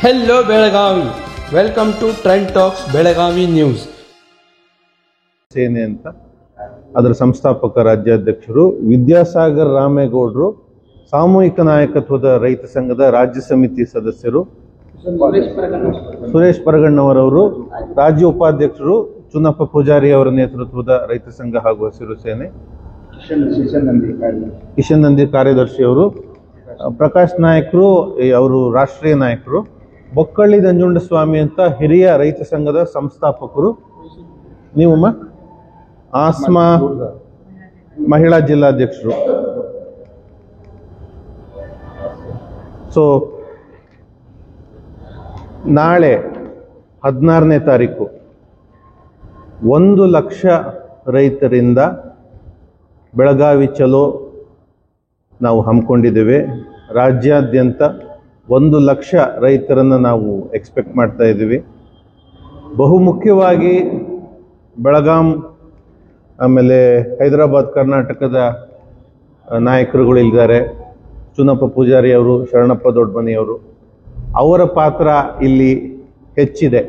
Hello Belagavi, welcome to trend talks Belagavi news. ಸೇನೆ ಅಂತ ಅದರ ಸಂಸ್ಥಾಪಕ ರಾಜ್ಯಾಧ್ಯಕ್ಷರು ವಿದ್ಯಾಸಾಗರ್ ರಾಮೇಗೌಡರು, ಸಾಮೂಹಿಕ ನಾಯಕತ್ವದ ರೈತ ಸಂಘದ ರಾಜ್ಯ ಸಮಿತಿ ಸದಸ್ಯರು ಸುರೇಶ್ ಪರಗಣ್ಣವರವರು, ರಾಜ್ಯ ಉಪಾಧ್ಯಕ್ಷರು ಚುನಪ್ಪ ಪೂಜಾರಿ ಅವರ ನೇತೃತ್ವದ ರೈತ ಸಂಘ ಹಾಗೂ ಹಸಿರು ಸೇನೆ, ಕಿಶನ್ ನಂದಿ ಕಾರ್ಯದರ್ಶಿಯವರು, ಪ್ರಕಾಶ್ ನಾಯಕ್ರು ಅವರು ರಾಷ್ಟ್ರೀಯ ನಾಯಕರು, ಬೊಕ್ಕಳ್ಳಿ ನಂಜುಂಡಸ್ವಾಮಿ ಅಂತ ಹಿರಿಯ ರೈತ ಸಂಘದ ಸಂಸ್ಥಾಪಕರು, ನೀವಮ್ಮ ಆಸ್ಮಾ ಮಹಿಳಾ ಜಿಲ್ಲಾಧ್ಯಕ್ಷರು. ಸೊ ನಾಳೆ 16ನೇ ತಾರೀಕು 1 ಲಕ್ಷ ರೈತರಿಂದ ಬೆಳಗಾವಿ ಚಲೋ ನಾವು ಹಮ್ಮಿಕೊಂಡಿದ್ದೇವೆ. ರಾಜ್ಯಾದ್ಯಂತ 1 ಲಕ್ಷ ರೈತರನ್ನು ನಾವು ಎಕ್ಸ್ಪೆಕ್ಟ್ ಮಾಡ್ತಾ ಇದ್ದೀವಿ. ಬಹುಮುಖ್ಯವಾಗಿ ಬೆಳಗಾಂ, ಆಮೇಲೆ ಹೈದರಾಬಾದ್, ಕರ್ನಾಟಕದ ನಾಯಕರುಗಳು ಇದ್ದಾರೆ. ಚುನಪ್ಪ ಪೂಜಾರಿ ಅವರು, ಶರಣಪ್ಪ ದೊಡ್ಡಮನಿಯವರು, ಅವರ ಪಾತ್ರ ಇಲ್ಲಿ ಹೆಚ್ಚಿದೆ.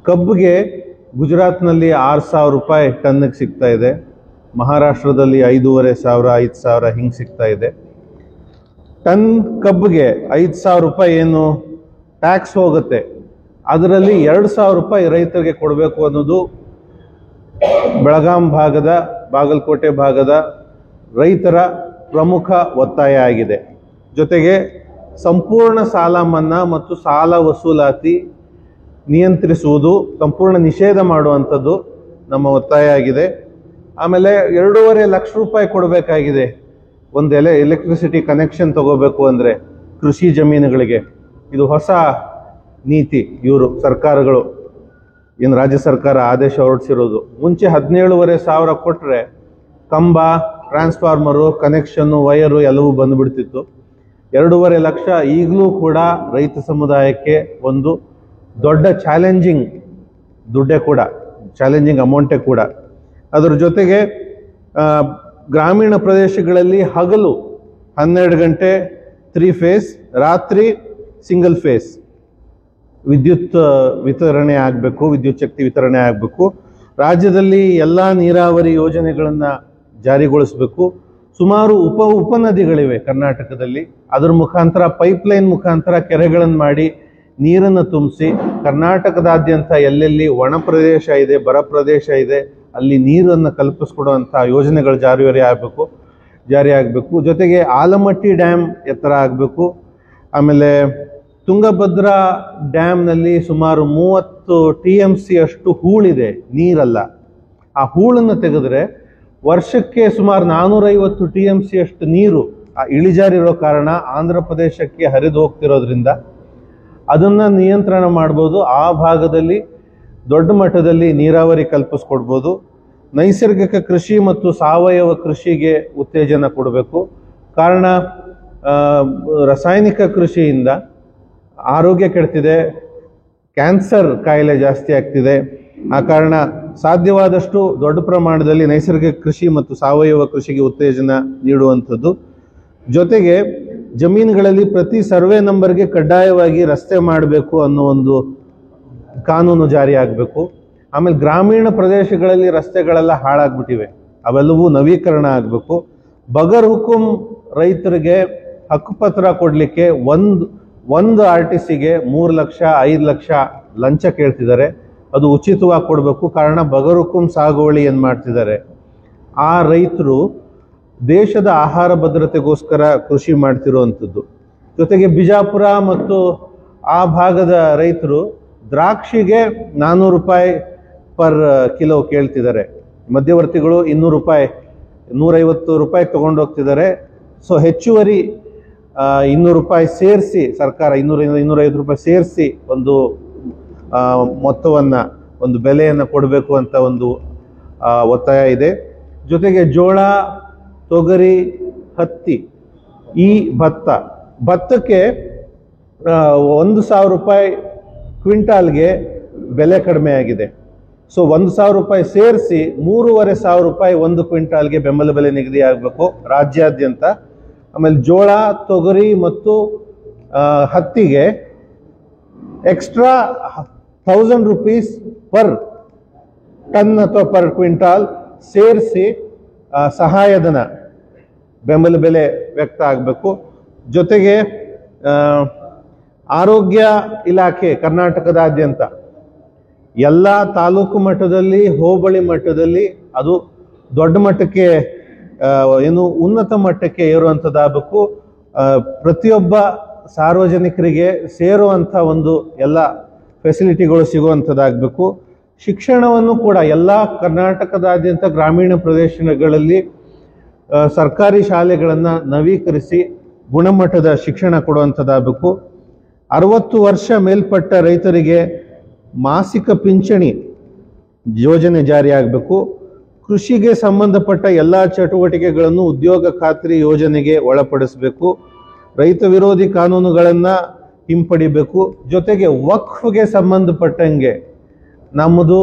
ಕಬ್ಬಿಗೆ ಗುಜರಾತ್ನಲ್ಲಿ 6,000 ರೂಪಾಯಿ ಟನ್ನಿಗೆ ಸಿಗ್ತಾ ಇದೆ, ಮಹಾರಾಷ್ಟ್ರದಲ್ಲಿ 5,500, 5,000 ಹಿಂಗೆ ಸಿಗ್ತಾ ಇದೆ. ಟನ್ ಕಬ್ಬಿಗೆ 5,000 ರೂಪಾಯಿ ಏನು ಟ್ಯಾಕ್ಸ್ ಹೋಗುತ್ತೆ, ಅದರಲ್ಲಿ 2,000 ರೂಪಾಯಿ ರೈತರಿಗೆ ಕೊಡಬೇಕು ಅನ್ನೋದು ಬೆಳಗಾಂ ಭಾಗದ, ಬಾಗಲಕೋಟೆ ಭಾಗದ ರೈತರ ಪ್ರಮುಖ ಒತ್ತಾಯ ಆಗಿದೆ. ಜೊತೆಗೆ ಸಂಪೂರ್ಣ ಸಾಲ ಮನ್ನಾ ಮತ್ತು ಸಾಲ ವಸೂಲಾತಿ ನಿಯಂತ್ರಿಸುವುದು, ಸಂಪೂರ್ಣ ನಿಷೇಧ ಮಾಡುವಂಥದ್ದು ನಮ್ಮ ಒತ್ತಾಯ ಆಗಿದೆ. ಆಮೇಲೆ 2.5 ಲಕ್ಷ ರೂಪಾಯಿ ಕೊಡಬೇಕಾಗಿದೆ ಒಂದು ಎಲೆಕ್ಟ್ರಿಸಿಟಿ ಕನೆಕ್ಷನ್ ತಗೋಬೇಕು ಅಂದರೆ ಕೃಷಿ ಜಮೀನುಗಳಿಗೆ. ಇದು ಹೊಸ ನೀತಿ, ಇವರು ಸರ್ಕಾರಗಳು, ಏನು ರಾಜ್ಯ ಸರ್ಕಾರ ಆದೇಶ ಹೊರಡಿಸಿರೋದು. ಮುಂಚೆ 17,500 ಕೊಟ್ಟರೆ ಕಂಬ, ಟ್ರಾನ್ಸ್ಫಾರ್ಮರು, ಕನೆಕ್ಷನ್ನು, ವಯರು ಎಲ್ಲವೂ ಬಂದುಬಿಡ್ತಿತ್ತು. 2.5 ಲಕ್ಷ ಈಗಲೂ ಕೂಡ ರೈತ ಸಮುದಾಯಕ್ಕೆ ಒಂದು ದೊಡ್ಡ ಚಾಲೆಂಜಿಂಗ್ ದುಡ್ಡೇ ಕೂಡ, ಚಾಲೆಂಜಿಂಗ್ ಅಮೌಂಟೇ ಕೂಡ. ಅದರ ಜೊತೆಗೆ ಗ್ರಾಮೀಣ ಪ್ರದೇಶಗಳಲ್ಲಿ ಹಗಲು 12 ಗಂಟೆ 3 ಫೇಸ್, ರಾತ್ರಿ ಸಿಂಗಲ್ ಫೇಸ್ ವಿದ್ಯುತ್ ವಿತರಣೆ ಆಗಬೇಕು, ವಿದ್ಯುತ್ ಶಕ್ತಿ ವಿತರಣೆ ಆಗಬೇಕು. ರಾಜ್ಯದಲ್ಲಿ ಎಲ್ಲ ನೀರಾವರಿ ಯೋಜನೆಗಳನ್ನು ಜಾರಿಗೊಳಿಸಬೇಕು. ಸುಮಾರು ಉಪನದಿಗಳಿವೆ ಕರ್ನಾಟಕದಲ್ಲಿ, ಅದರ ಮುಖಾಂತರ ಪೈಪ್ಲೈನ್ ಮುಖಾಂತರ ಕೆರೆಗಳನ್ನು ಮಾಡಿ ನೀರನ್ನು ತುಂಬಿಸಿ ಕರ್ನಾಟಕದಾದ್ಯಂತ ಎಲ್ಲೆಲ್ಲಿ ಒಣ ಪ್ರದೇಶ ಇದೆ, ಬರ ಪ್ರದೇಶ ಇದೆ, ಅಲ್ಲಿ ನೀರನ್ನು ಕಲ್ಪಿಸ್ಕೊಡುವಂಥ ಯೋಜನೆಗಳು ಜಾರಿ ಆಗಬೇಕು. ಜೊತೆಗೆ ಆಲಮಟ್ಟಿ ಡ್ಯಾಮ್ ಎತ್ತರ ಆಗಬೇಕು. ಆಮೇಲೆ ತುಂಗಭದ್ರಾ ಡ್ಯಾಮ್ನಲ್ಲಿ ಸುಮಾರು 30 TMC ಅಷ್ಟು ಹೂಳಿದೆ, ನೀರಲ್ಲ. ಆ ಹೂಳನ್ನು ತೆಗೆದ್ರೆ ವರ್ಷಕ್ಕೆ ಸುಮಾರು 450 TMC ಅಷ್ಟು ನೀರು ಆ ಇಳಿಜಾರಿರೋ ಕಾರಣ ಆಂಧ್ರ ಪ್ರದೇಶಕ್ಕೆ ಹರಿದು ಹೋಗ್ತಿರೋದ್ರಿಂದ ಅದನ್ನು ನಿಯಂತ್ರಣ ಮಾಡ್ಬೋದು. ಆ ಭಾಗದಲ್ಲಿ ದೊಡ್ಡ ಮಟ್ಟದಲ್ಲಿ ನೀರಾವರಿ ಕಲ್ಪಿಸ್ಕೊಡ್ಬೋದು. ನೈಸರ್ಗಿಕ ಕೃಷಿ ಮತ್ತು ಸಾವಯವ ಕೃಷಿಗೆ ಉತ್ತೇಜನ ಕೊಡಬೇಕು. ಕಾರಣ ರಾಸಾಯನಿಕ ಕೃಷಿಯಿಂದ ಆರೋಗ್ಯ ಕೆಡ್ತಿದೆ, ಕ್ಯಾನ್ಸರ್ ಕಾಯಿಲೆ ಜಾಸ್ತಿ ಆಗ್ತಿದೆ. ಆ ಕಾರಣ ಸಾಧ್ಯವಾದಷ್ಟು ದೊಡ್ಡ ಪ್ರಮಾಣದಲ್ಲಿ ನೈಸರ್ಗಿಕ ಕೃಷಿ ಮತ್ತು ಸಾವಯವ ಕೃಷಿಗೆ ಉತ್ತೇಜನ ನೀಡುವಂಥದ್ದು. ಜೊತೆಗೆ ಜಮೀನುಗಳಲ್ಲಿ ಪ್ರತಿ ಸರ್ವೆ ನಂಬರ್ಗೆ ಕಡ್ಡಾಯವಾಗಿ ರಸ್ತೆ ಮಾಡಬೇಕು ಅನ್ನೋ ಒಂದು ಕಾನೂನು ಜಾರಿ ಆಗಬೇಕು. ಆಮೇಲೆ ಗ್ರಾಮೀಣ ಪ್ರದೇಶಗಳಲ್ಲಿ ರಸ್ತೆಗಳೆಲ್ಲ ಹಾಳಾಗ್ಬಿಟ್ಟಿವೆ, ಅವೆಲ್ಲವೂ ನವೀಕರಣ ಆಗಬೇಕು. ಬಗರ್ ಹುಕುಂ ರೈತರಿಗೆ ಹಕ್ಕುಪತ್ರ ಕೊಡಲಿಕ್ಕೆ ಒಂದು RTCಗೆ 3 ಲಕ್ಷ 5 ಲಕ್ಷ ಲಂಚ ಕೇಳ್ತಿದ್ದಾರೆ. ಅದು ಉಚಿತವಾಗಿ ಕೊಡಬೇಕು. ಕಾರಣ ಬಗರ್ ಹುಕುಂ ಸಾಗುವಳಿ ಏನು ಮಾಡ್ತಿದ್ದಾರೆ, ಆ ರೈತರು ದೇಶದ ಆಹಾರ ಭದ್ರತೆಗೋಸ್ಕರ ಕೃಷಿ ಮಾಡ್ತಿರುವಂಥದ್ದು. ಜೊತೆಗೆ ಬಿಜಾಪುರ ಮತ್ತು ಆ ಭಾಗದ ರೈತರು ದ್ರಾಕ್ಷಿಗೆ 400 ರೂಪಾಯಿ ಪರ್ ಕಿಲೋ ಕೇಳ್ತಿದ್ದಾರೆ. ಮಧ್ಯವರ್ತಿಗಳು 200 ರೂಪಾಯಿ 150 ರೂಪಾಯಿ ತೊಗೊಂಡೋಗ್ತಿದ್ದಾರೆ. ಸೊ ಹೆಚ್ಚುವರಿ 200 ರೂಪಾಯಿ ಸೇರಿಸಿ ಸರ್ಕಾರ 200-250 ರೂಪಾಯಿ ಸೇರಿಸಿ ಒಂದು ಮೊತ್ತವನ್ನು, ಒಂದು ಬೆಲೆಯನ್ನು ಕೊಡಬೇಕು ಅಂತ ಒಂದು ಒತ್ತಾಯ ಇದೆ. ಜೊತೆಗೆ ಜೋಳ, ತೊಗರಿ, ಹತ್ತಿ, ಈ ಭತ್ತಕ್ಕೆ 1,000 ರೂಪಾಯಿ ಕ್ವಿಂಟಾಲ್ಗೆ ಬೆಲೆ ಕಡಿಮೆ ಆಗಿದೆ. ಸೊ 1,000 ರೂಪಾಯಿ ಸೇರಿಸಿ 3,500 ರೂಪಾಯಿ 1 ಕ್ವಿಂಟಾಲ್ಗೆ ಬೆಂಬಲ ಬೆಲೆ ನಿಗದಿ ಆಗಬೇಕು ರಾಜ್ಯಾದ್ಯಂತ. ಆಮೇಲೆ ಜೋಳ, ತೊಗರಿ ಮತ್ತು ಹತ್ತಿಗೆ ಎಕ್ಸ್ಟ್ರಾ 1000 rupees ಪರ್ ಟನ್ ಅಥವಾ ಪರ್ ಕ್ವಿಂಟಾಲ್ ಸೇರಿಸಿ ಸಹಾಯಧನ ಬೆಂಬಲ ಬೆಲೆ ವ್ಯಕ್ತ ಆಗಬೇಕು. ಜೊತೆಗೆ ಆರೋಗ್ಯ ಇಲಾಖೆ ಕರ್ನಾಟಕದಾದ್ಯಂತ ಎಲ್ಲ ತಾಲೂಕು ಮಟ್ಟದಲ್ಲಿ, ಹೋಬಳಿ ಮಟ್ಟದಲ್ಲಿ ಅದು ದೊಡ್ಡ ಮಟ್ಟಕ್ಕೆ ಏನು ಉನ್ನತ ಮಟ್ಟಕ್ಕೆ ಏರುವಂಥದ್ದಾಗಬೇಕು. ಪ್ರತಿಯೊಬ್ಬ ಸಾರ್ವಜನಿಕರಿಗೆ ಸೇರುವಂಥ ಒಂದು ಎಲ್ಲ ಫೆಸಿಲಿಟಿಗಳು ಸಿಗುವಂಥದ್ದಾಗಬೇಕು. ಶಿಕ್ಷಣವನ್ನು ಕೂಡ ಎಲ್ಲ ಕರ್ನಾಟಕದಾದ್ಯಂತ ಗ್ರಾಮೀಣ ಪ್ರದೇಶಗಳಲ್ಲಿ ಸರ್ಕಾರಿ ಶಾಲೆಗಳನ್ನು ನವೀಕರಿಸಿ ಗುಣಮಟ್ಟದ ಶಿಕ್ಷಣ ಕೊಡುವಂಥದ್ದಾಗಬೇಕು. 60 ವರ್ಷ ಮೇಲ್ಪಟ್ಟ ರೈತರಿಗೆ ಮಾಸಿಕ ಪಿಂಚಣಿ ಯೋಜನೆ ಜಾರಿಯಾಗಬೇಕು. ಕೃಷಿಗೆ ಸಂಬಂಧಪಟ್ಟ ಎಲ್ಲ ಚಟುವಟಿಕೆಗಳನ್ನು ಉದ್ಯೋಗ ಖಾತ್ರಿ ಯೋಜನೆಗೆ ಒಳಪಡಿಸಬೇಕು. ರೈತ ವಿರೋಧಿ ಕಾನೂನುಗಳನ್ನು ಹಿಂಪಡಿಬೇಕು. ಜೊತೆಗೆ ವಕ್ಫ್ಗೆ ಸಂಬಂಧಪಟ್ಟಂಗೆ ನಮ್ಮದು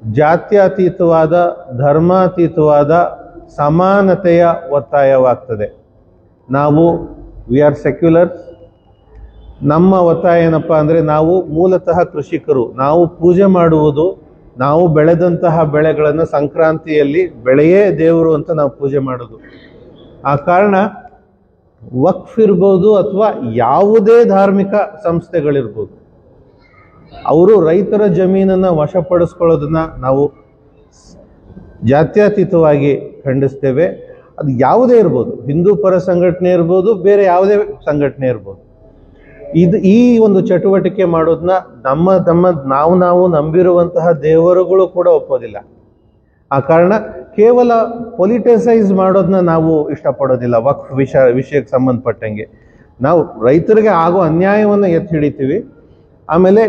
ಜಾತ್ಯತೀತವಾದ, ಧರ್ಮಾತೀತವಾದ ಸಮಾನತೆಯ ಒತ್ತಾಯವಾಗ್ತದೆ. ನಾವು ವಿ ಆರ್ ಸೆಕ್ಯುಲರ್ಸ್. ನಮ್ಮ ಒತ್ತಾಯ ಏನಪ್ಪ ಅಂದರೆ, ನಾವು ಮೂಲತಃ ಕೃಷಿಕರು. ನಾವು ಪೂಜೆ ಮಾಡುವುದು, ನಾವು ಬೆಳೆದಂತಹ ಬೆಳೆಗಳನ್ನು ಸಂಕ್ರಾಂತಿಯಲ್ಲಿ ಬೆಳೆಯೇ ದೇವರು ಅಂತ ನಾವು ಪೂಜೆ ಮಾಡೋದು. ಆ ಕಾರಣ ವಕ್ಫ್ ಇರ್ಬೋದು ಅಥವಾ ಯಾವುದೇ ಧಾರ್ಮಿಕ ಸಂಸ್ಥೆಗಳಿರ್ಬೋದು, ಅವರು ರೈತರ ಜಮೀನನ್ನು ವಶಪಡಿಸ್ಕೊಳ್ಳೋದನ್ನ ನಾವು ಜಾತ್ಯತೀತವಾಗಿ ಖಂಡಿಸ್ತೇವೆ. ಅದು ಯಾವುದೇ ಇರ್ಬೋದು, ಹಿಂದೂ ಪರ ಸಂಘಟನೆ ಇರ್ಬೋದು, ಬೇರೆ ಯಾವುದೇ ಸಂಘಟನೆ ಇರ್ಬೋದು. ಈ ಒಂದು ಚಟುವಟಿಕೆ ಮಾಡೋದನ್ನ ನಾವು ನಂಬಿರುವಂತಹ ದೇವರುಗಳು ಕೂಡ ಒಪ್ಪೋದಿಲ್ಲ. ಆ ಕಾರಣ ಕೇವಲ ಪೊಲಿಟಿಸೈಸ್ ಮಾಡೋದನ್ನ ನಾವು ಇಷ್ಟಪಡೋದಿಲ್ಲ. ವಕ್ಫ್ ವಿಷಯಕ್ಕೆ ಸಂಬಂಧಪಟ್ಟಂಗೆ ನಾವು ರೈತರಿಗೆ ಆಗೋ ಅನ್ಯಾಯವನ್ನು ಎತ್ತಿ ಹಿಡಿತೀವಿ. ಆಮೇಲೆ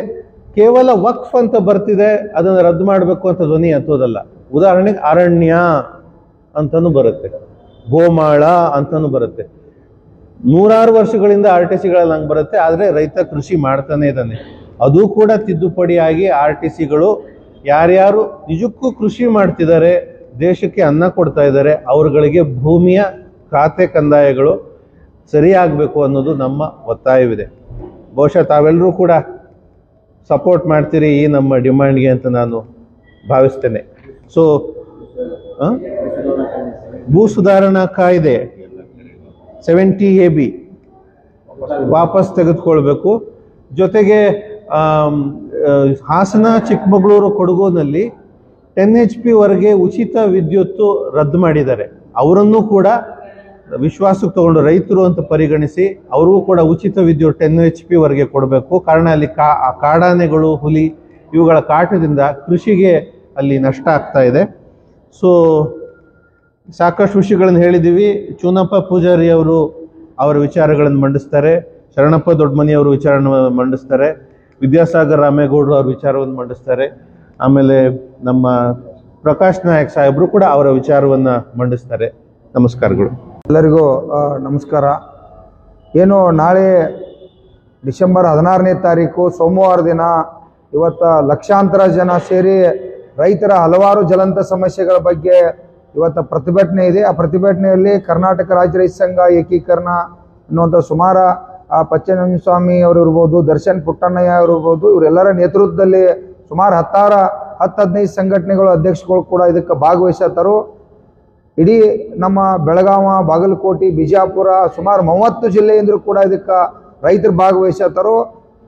ಕೇವಲ ವಕ್ಫ್ ಅಂತ ಬರ್ತಿದೆ, ಅದನ್ನು ರದ್ದು ಮಾಡಬೇಕು ಅಂತ ಧ್ವನಿ ಎತ್ತೋದಲ್ಲ. ಉದಾಹರಣೆಗೆ ಅರಣ್ಯ ಅಂತನೂ ಬರುತ್ತೆ, ಗೋಮಾಳ ಅಂತನೂ ಬರುತ್ತೆ. 100 ವರ್ಷಗಳಿಂದ RTCಗಳಲ್ಲಿ ಹಂಗೆ ಬರುತ್ತೆ. ಆದರೆ ರೈತ ಕೃಷಿ ಮಾಡ್ತಾನೆ ಇದ್ದಾನೆ. ಅದು ಕೂಡ ತಿದ್ದುಪಡಿಯಾಗಿ RTCಗಳು ಯಾರ್ಯಾರು ನಿಜಕ್ಕೂ ಕೃಷಿ ಮಾಡ್ತಿದ್ದಾರೆ, ದೇಶಕ್ಕೆ ಅನ್ನ ಕೊಡ್ತಾ ಇದ್ದಾರೆ, ಅವರುಗಳಿಗೆ ಭೂಮಿಯ ಖಾತೆ ಕಂದಾಯಗಳು ಸರಿಯಾಗಬೇಕು ಅನ್ನೋದು ನಮ್ಮ ಒತ್ತಾಯವಿದೆ. ಬಹುಶಃ ತಾವೆಲ್ಲರೂ ಕೂಡ ಸಪೋರ್ಟ್ ಮಾಡ್ತೀರಿ ಈ ನಮ್ಮ ಡಿಮ್ಯಾಂಡ್ಗೆ ಅಂತ ನಾನು ಭಾವಿಸ್ತೇನೆ. ಸೊ ಭೂ ಸುಧಾರಣಾ ಕಾಯ್ದೆ 70AB ವಾಪಸ್ ತೆಗೆದುಕೊಳ್ಬೇಕು. ಜೊತೆಗೆ ಹಾಸನ, ಚಿಕ್ಕಮಗಳೂರು, ಕೊಡಗುನಲ್ಲಿ 10 HP ವರೆಗೆ ಉಚಿತ ವಿದ್ಯುತ್ತು ರದ್ದು ಮಾಡಿದ್ದಾರೆ. ಅವರನ್ನು ಕೂಡ ವಿಶ್ವಾಸಕ್ಕೆ ತಗೊಂಡು ರೈತರು ಅಂತ ಪರಿಗಣಿಸಿ ಅವ್ರಿಗೂ ಕೂಡ ಉಚಿತ ವಿದ್ಯುತ್ 10 HP ವರೆಗೆ ಕೊಡಬೇಕು. ಕಾರಣ ಅಲ್ಲಿ ಕಾಡಾನೆಗಳು, ಹುಲಿ ಇವುಗಳ ಕಾಟದಿಂದ ಕೃಷಿಗೆ ಅಲ್ಲಿ ನಷ್ಟ ಆಗ್ತಾ ಇದೆ. ಸೊ ಸಾಕಷ್ಟು ವಿಷಯಗಳನ್ನು ಹೇಳಿದ್ದೀವಿ. ಚೂನಪ್ಪ ಪೂಜಾರಿ ಅವರು ಅವರ ವಿಚಾರಗಳನ್ನು ಮಂಡಿಸ್ತಾರೆ, ಶರಣಪ್ಪ ದೊಡ್ಡಮನಿ ಅವರು ವಿಚಾರವನ್ನು ಮಂಡಿಸ್ತಾರೆ, ವಿದ್ಯಾಸಾಗರ್ ರಾಮೇಗೌಡರು ಅವ್ರ ವಿಚಾರವನ್ನು ಮಂಡಿಸ್ತಾರೆ, ಆಮೇಲೆ ನಮ್ಮ ಪ್ರಕಾಶ್ ನಾಯಕ್ ಸಾಹೇಬರು ಕೂಡ ಅವರ ವಿಚಾರವನ್ನು ಮಂಡಿಸ್ತಾರೆ. ನಮಸ್ಕಾರಗಳು ಎಲ್ಲರಿಗೂ. ನಮಸ್ಕಾರ. ಏನು ನಾಳೆ ಡಿಸೆಂಬರ್ 16ನೇ ತಾರೀಕು ಸೋಮವಾರ ದಿನ ಇವತ್ತು ಲಕ್ಷಾಂತರ ಜನ ಸೇರಿ ರೈತರ ಹಲವಾರು ಜ್ವಲಂತ ಸಮಸ್ಯೆಗಳ ಬಗ್ಗೆ ಇವತ್ತು ಪ್ರತಿಭಟನೆ ಇದೆ. ಆ ಪ್ರತಿಭಟನೆಯಲ್ಲಿ ಕರ್ನಾಟಕ ರಾಜ್ಯ ರೈತ ಸಂಘ ಏಕೀಕರಣ ಅನ್ನುವಂಥ ಸುಮಾರು ಪಚ್ಚನಸ್ವಾಮಿ ಅವರು ಇರ್ಬೋದು, ದರ್ಶನ್ ಪುಟ್ಟಣ್ಣಯ್ಯ ಅವರು ಇರ್ಬೋದು, ಇವರೆಲ್ಲರ ನೇತೃತ್ವದಲ್ಲಿ ಸುಮಾರು 10-15 ಸಂಘಟನೆಗಳು, ಅಧ್ಯಕ್ಷಗಳು ಕೂಡ ಇದಕ್ಕೆ ಭಾಗವಹಿಸತ್ತರು. ಇಡೀ ನಮ್ಮ ಬೆಳಗಾವ, ಬಾಗಲಕೋಟೆ, ಬಿಜಾಪುರ ಸುಮಾರು 30 ಜಿಲ್ಲೆಯಿಂದಲೂ ಕೂಡ ಇದಕ್ಕೆ ರೈತರು ಭಾಗವಹಿಸತ್ತರು.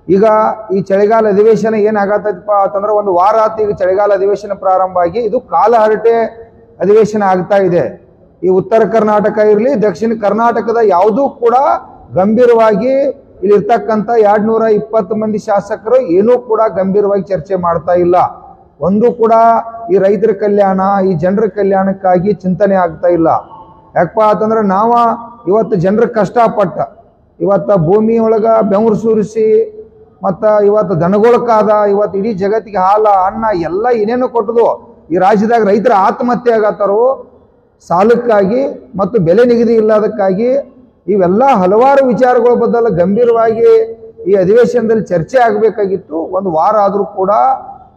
ಈಗ ಈ ಚಳಿಗಾಲ ಅಧಿವೇಶನ ಏನಾಗತ್ತಪ್ಪ ಅಂತಂದ್ರೆ, ಒಂದು ವಾರ ಆಯ್ತು ಈಗ ಚಳಿಗಾಲ ಅಧಿವೇಶನ ಪ್ರಾರಂಭ ಆಗಿ. ಇದು ಕಾಲ ಹರಟೆ ಅಧಿವೇಶನ ಆಗ್ತಾ ಇದೆ. ಈ ಉತ್ತರ ಕರ್ನಾಟಕ ಇರಲಿ, ದಕ್ಷಿಣ ಕರ್ನಾಟಕದ ಯಾವುದೂ ಕೂಡ ಗಂಭೀರವಾಗಿ ಇಲ್ಲಿರ್ತಕ್ಕಂಥ 220 ಮಂದಿ ಶಾಸಕರು ಏನೂ ಕೂಡ ಗಂಭೀರವಾಗಿ ಚರ್ಚೆ ಮಾಡ್ತಾ ಇಲ್ಲ. ಒಂದು ಕೂಡ ಈ ರೈತರ ಕಲ್ಯಾಣ, ಈ ಜನರ ಕಲ್ಯಾಣಕ್ಕಾಗಿ ಚಿಂತನೆ ಆಗ್ತಾ ಇಲ್ಲ. ಯಾಕಪ್ಪ ಅಂತಂದ್ರೆ, ನಾವು ಇವತ್ತು ಜನರ ಕಷ್ಟಪಟ್ಟ ಇವತ್ತು ಭೂಮಿ ಒಳಗೆ ಬೆವರು ಸುರಿಸಿ ಮತ್ತು ಇವತ್ತು ದನಗೊಳಕಾದ ಇವತ್ತು ಇಡೀ ಜಗತ್ತಿಗೆ ಹಾಲ, ಅನ್ನ ಎಲ್ಲ ಏನೇನು ಕೊಟ್ಟದು ಈ ರಾಜ್ಯದಾಗ ರೈತರ ಆತ್ಮಹತ್ಯೆ ಆಗತ್ತಾರೋ ಸಾಲಕ್ಕಾಗಿ ಮತ್ತು ಬೆಲೆ ನಿಗದಿ ಇಲ್ಲದಕ್ಕಾಗಿ. ಇವೆಲ್ಲ ಹಲವಾರು ವಿಚಾರಗಳ ಬದಲು ಗಂಭೀರವಾಗಿ ಈ ಅಧಿವೇಶನದಲ್ಲಿ ಚರ್ಚೆ ಆಗಬೇಕಾಗಿತ್ತು. ಒಂದು ವಾರ ಆದರೂ ಕೂಡ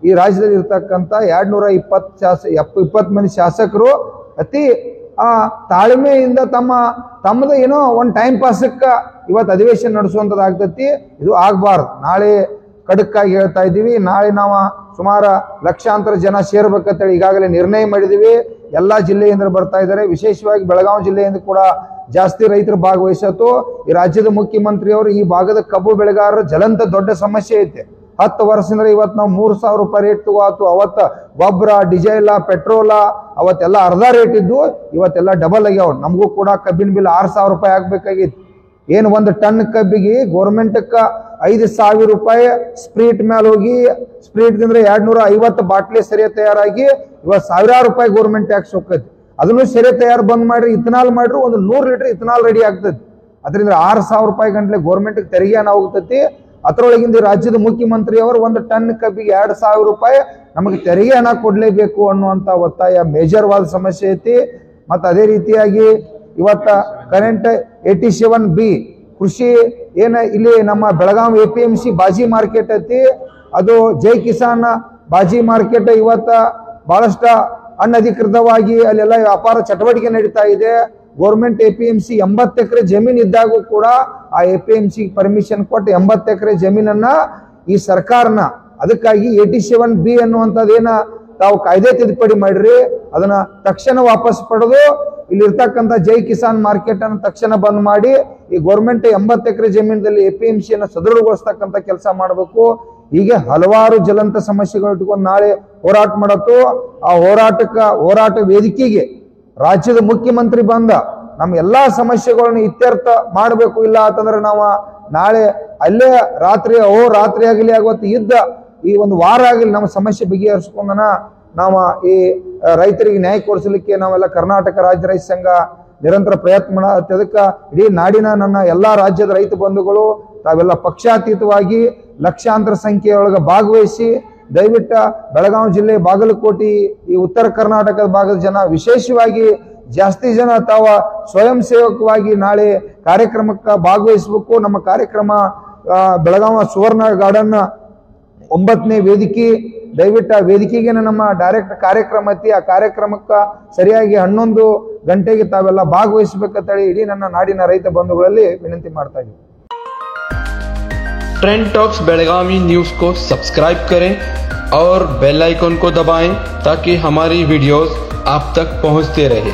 ಈ ರಾಜ್ಯದಲ್ಲಿ ಇರ್ತಕ್ಕಂಥ 220 ಮಂದಿ ಶಾಸಕರು ಅತಿ ತಾಳ್ಮೆಯಿಂದ ತಮ್ಮದು ಏನೋ ಒಂದು ಟೈಮ್ ಪಾಸಕ್ಕೆ ಇವತ್ತು ಅಧಿವೇಶನ ನಡೆಸುವಂಥದ್ದು ಆಗ್ತೈತಿ. ಇದು ಆಗಬಾರ್ದು. ನಾಳೆ ಖಡಕ್ಕಾಗಿ ಹೇಳ್ತಾ ಇದ್ದೀವಿ. ನಾಳೆ ನಾವು ಸುಮಾರು ಲಕ್ಷಾಂತರ ಜನ ಸೇರ್ಬೇಕಂತೇಳಿ ಈಗಾಗಲೇ ನಿರ್ಣಯ ಮಾಡಿದ್ದೀವಿ. ಎಲ್ಲ ಜಿಲ್ಲೆಯಿಂದ ಬರ್ತಾ ಇದ್ದಾರೆ. ವಿಶೇಷವಾಗಿ ಬೆಳಗಾವಿ ಜಿಲ್ಲೆಯಿಂದ ಕೂಡ ಜಾಸ್ತಿ ರೈತರು ಭಾಗವಹಿಸತ್ತು. ಈ ರಾಜ್ಯದ ಮುಖ್ಯಮಂತ್ರಿಯವರು ಈ ಭಾಗದ ಕಬ್ಬು ಬೆಳೆಗಾರರ ಜ್ವಲಂತ ದೊಡ್ಡ ಸಮಸ್ಯೆ ಐತೆ. 10 ವರ್ಷದಿಂದ ಇವತ್ತು ನಾವು 3,000 ರೂಪಾಯಿ ರೇಟ್ ತಗೋತು. ಅವತ್ತು ಗೊಬ್ಬರ, ಡೀಸೆಲ್, ಪೆಟ್ರೋಲ ಅವತ್ತೆಲ್ಲ ಅರ್ಧ ರೇಟ್ ಇದ್ದು, ಇವತ್ತೆಲ್ಲ ಡಬಲ್ ಆಗ್ಯಾವ. ನಮಗೂ ಕೂಡ ಕಬ್ಬಿನ ಬಿಲ್ 6,000 ರೂಪಾಯಿ ಆಗ್ಬೇಕಾಗಿತ್ತು. ಏನು 1 ಟನ್ ಕಬ್ಬಿಗೆ ಗೌರ್ಮೆಂಟ್ಕ್ಕೆ 5,000 ರೂಪಾಯಿ ಸ್ಪ್ರೀಟ್ ಮೇಲೆ ಹೋಗಿ, ಸ್ಪ್ರೀಟ್ ಅಂದ್ರೆ 250 ಬಾಟ್ಲಿ ಸೆರೆ ತಯಾರಾಗಿ ಇವತ್ತು ಸಾವಿರಾರು ರೂಪಾಯಿ ಗೌರ್ಮೆಂಟ್ ಟ್ಯಾಕ್ಸ್ ಹೋಗ್ತೈತಿ. ಅದನ್ನು ಸೆರೆ ತಯಾರು ಬಂದ್ ಮಾಡ್ರಿ, ಇಥನಾಲ್ ಮಾಡ್ರಿ, ಒಂದು 100 ಲೀಟರ್ ಇಥನಾಲ್ ರೆಡಿ ಆಗ್ತೈತಿ. ಅದರಿಂದ 6,000 ರೂಪಾಯಿ ಗಂಟ್ಲೆ ಗೌರ್ಮೆಂಟ್ ತೆರಿಗೆ ಹಣ ಹೋಗ್ತೈತಿ. ಅದರೊಳಗಿಂದ ರಾಜ್ಯದ ಮುಖ್ಯಮಂತ್ರಿಯವರು 1 ಟನ್ ಕಬ್ಬಿಗೆ 2,000 ರೂಪಾಯಿ ನಮಗೆ ತೆರಿಗೆ ಹಣ ಕೊಡ್ಲೇಬೇಕು ಅನ್ನುವಂತ ಒತ್ತಾಯ ಮೇಜರ್ವಾದ ಸಮಸ್ಯೆ ಐತಿ. ಮತ್ತು ಅದೇ ರೀತಿಯಾಗಿ ಇವತ್ತ ಕರೆಂಟ್ 87B ಕೃಷಿ ಏನ ಇಲ್ಲಿ ನಮ್ಮ ಬೆಳಗಾವಿ APMC ಬಾಜಿ ಮಾರ್ಕೆಟ್ ಐತಿ. ಅದು ಜೈ ಕಿಸಾನ್ ಬಾಜಿ ಮಾರ್ಕೆಟ್ ಇವತ್ತ ಬಹಳಷ್ಟು ಅನಧಿಕೃತವಾಗಿ ಅಲ್ಲೆಲ್ಲ ವ್ಯಾಪಾರ ಚಟುವಟಿಕೆ ನಡೀತಾ ಇದೆ. ಗೌರ್ಮೆಂಟ್ APMC 80 ಎಕರೆ ಜಮೀನು ಇದ್ದಾಗೂ ಕೂಡ ಆ APMC ಪರ್ಮಿಷನ್ ಕೊಟ್ಟು 80 ಎಕರೆ ಜಮೀನನ್ನ ಈ ಸರ್ಕಾರನ ಅದಕ್ಕಾಗಿ 87B ಅನ್ನುವಂಥದ್ದೇನ ತಾವು ಕಾಯ್ದೆ ತಿದ್ದುಪಡಿ ಮಾಡ್ರಿ, ಅದನ್ನ ತಕ್ಷಣ ವಾಪಸ್ ಪಡೆದು ಇಲ್ಲಿರ್ತಕ್ಕಂಥ ಜೈ ಕಿಸಾನ್ ಮಾರ್ಕೆಟ್ ಅನ್ನು ತಕ್ಷಣ ಬಂದ್ ಮಾಡಿ ಈ ಗೌರ್ಮೆಂಟ್ 80 ಎಕರೆ ಜಮೀನದಲ್ಲಿ APMC ಅನ್ನು ಸದೃಢಗೊಳಿಸ್ತಕ್ಕಂಥ ಕೆಲಸ ಮಾಡಬೇಕು. ಹೀಗೆ ಹಲವಾರು ಜ್ವಲಂತ ಸಮಸ್ಯೆಗಳು ಇಟ್ಕೊಂಡು ನಾಳೆ ಹೋರಾಟ ಮಾಡತ್ತು. ಆ ಹೋರಾಟ ವೇದಿಕೆಗೆ ರಾಜ್ಯದ ಮುಖ್ಯಮಂತ್ರಿ ಬಂದ ನಮ್ಮ ಎಲ್ಲಾ ಸಮಸ್ಯೆಗಳನ್ನು ಇತ್ಯರ್ಥ ಮಾಡಬೇಕು. ಇಲ್ಲ ಅಂತಂದ್ರೆ ನಾವು ನಾಳೆ ಅಲ್ಲೇ ರಾತ್ರಿ ಆಗಲಿ ಆಗುವತ್ತು ಇದ್ದ ಈ ಒಂದು ವಾರ ಆಗಲಿ ನಮ್ಮ ಸಮಸ್ಯೆ ಬಗೆಹರಿಸ್ಕೊಂಡನ ನಾವು ಈ ರೈತರಿಗೆ ನ್ಯಾಯ ಕೊಡಿಸಲಿಕ್ಕೆ ನಾವೆಲ್ಲ ಕರ್ನಾಟಕ ರಾಜ್ಯ ರೈತ ಸಂಘ ನಿರಂತರ ಪ್ರಯತ್ನ ಮಾಡತ್ತೆ. ಅದಕ್ಕೆ ಇಡೀ ನಾಡಿನ ನನ್ನ ಎಲ್ಲಾ ರಾಜ್ಯದ ರೈತ ಬಂಧುಗಳು ತಾವೆಲ್ಲ ಪಕ್ಷಾತೀತವಾಗಿ ಲಕ್ಷಾಂತರ ಸಂಖ್ಯೆಯೊಳಗೆ ಭಾಗವಹಿಸಿ ದಯವಿಟ್ಟು ಬೆಳಗಾವಿ ಜಿಲ್ಲೆ, ಬಾಗಲಕೋಟೆ, ಈ ಉತ್ತರ ಕರ್ನಾಟಕದ ಭಾಗದ ಜನ ವಿಶೇಷವಾಗಿ ಜಾಸ್ತಿ ಜನ ತಾವ ಸ್ವಯಂ ಸೇವಕವಾಗಿ ನಾಳೆ ಕಾರ್ಯಕ್ರಮಕ್ಕೆ ಭಾಗವಹಿಸಬೇಕು. ನಮ್ಮ ಕಾರ್ಯಕ್ರಮ ಬೆಳಗಾವಿ ಸುವರ್ಣ ಗಾರ್ಡನ್ 9ನೇ ವೇದಿಕೆ. ದಯವಿಟ್ಟು ಆ ವೇದಿಕೆಗೆ ನಮ್ಮ ಡೈರೆಕ್ಟ್ ಕಾರ್ಯಕ್ರಮ ಐತಿ. ಆ ಕಾರ್ಯಕ್ರಮಕ್ಕೆ ಸರಿಯಾಗಿ 11 ಗಂಟೆಗೆ ತಾವೆಲ್ಲ ಭಾಗವಹಿಸಬೇಕಂತೇಳಿ ಇಡೀ ನನ್ನ ನಾಡಿನ ರೈತ ಬಂಧುಗಳಲ್ಲಿ ವಿನಂತಿ ಮಾಡ್ತಾ ಇದ್ದೀವಿ. ट्रेंड टॉक्स बेलगावी न्यूज़ को सब्सक्राइब करें और बेल आइकन को दबाएं ताकि हमारी वीडियोस आप तक पहुंचते रहे।